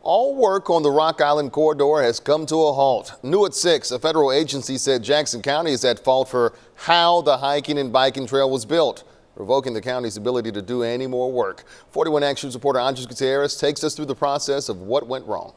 All work on the Rock Island corridor has come to a halt. New at 6, a federal agency said Jackson County is at fault for how the hiking and biking trail was built, revoking the county's ability to do any more work. 41 Action's reporter Andres Gutierrez takes us through the process of what went wrong.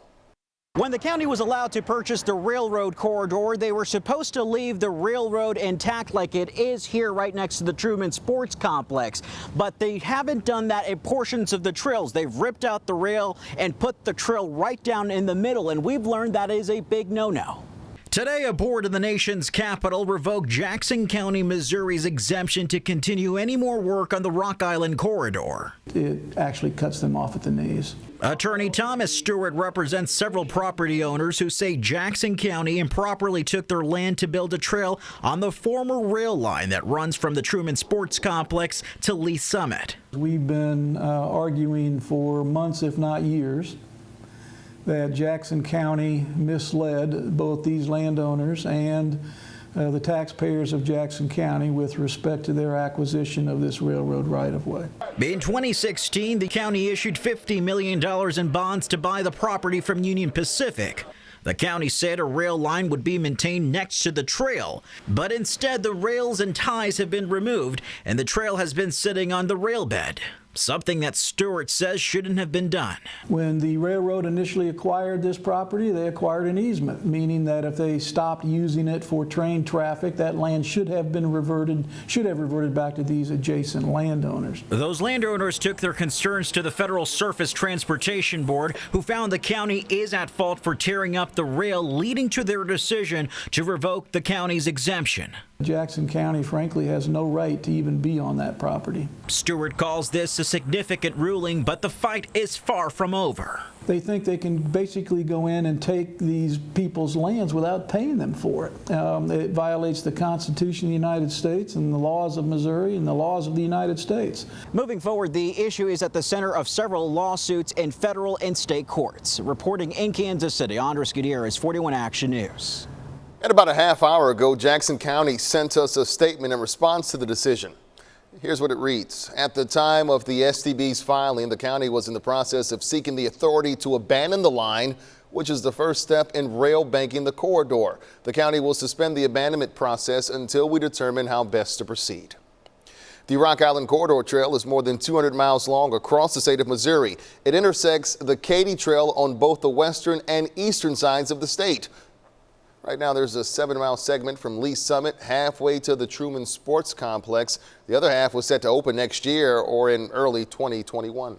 When the county was allowed to purchase the railroad corridor, they were supposed to leave the railroad intact like it is here right next to the Truman Sports Complex. But they haven't done that at portions of the trails. They've ripped out the rail and put the trail right down in the middle, and we've learned that is a big no-no. Today, a board in the nation's capital revoked Jackson County, Missouri's exemption to continue any more work on the Rock Island corridor. It actually cuts them off at the knees. Attorney Thomas Stewart represents several property owners who say Jackson County improperly took their land to build a trail on the former rail line that runs from the Truman Sports Complex to Lee Summit. We've been arguing for months, if not years, that Jackson County misled both these landowners and the taxpayers of Jackson County with respect to their acquisition of this railroad right-of-way. In 2016, the county issued $50 million in bonds to buy the property from Union Pacific. The county said a rail line would be maintained next to the trail, but instead the rails and ties have been removed and the trail has been sitting on the rail bed. Something that Stewart says shouldn't have been done. When the railroad initially acquired this property, they acquired an easement, meaning that if they stopped using it for train traffic, that land should have reverted back to these adjacent landowners. Those landowners took their concerns to the Federal Surface Transportation Board, who found the county is at fault for tearing up the rail, leading to their decision to revoke the county's exemption. Jackson County, frankly, has no right to even be on that property. Stewart calls this a significant ruling, but the fight is far from over. They think they can basically go in and take these people's lands without paying them for it. It violates the Constitution of the United States and the laws of Missouri and the laws of the United States. Moving forward, the issue is at the center of several lawsuits in federal and state courts. Reporting in Kansas City, Andres Gutierrez, 41 Action News. And about a half hour ago, Jackson County sent us a statement in response to the decision. Here's what it reads. At the time of the STB's filing, the county was in the process of seeking the authority to abandon the line, which is the first step in rail banking the corridor. The county will suspend the abandonment process until we determine how best to proceed. The Rock Island Corridor Trail is more than 200 miles long across the state of Missouri. It intersects the Katy Trail on both the western and eastern sides of the state. Right now, there's a 7-mile segment from Lee Summit halfway to the Truman Sports Complex. The other half was set to open next year or in early 2021.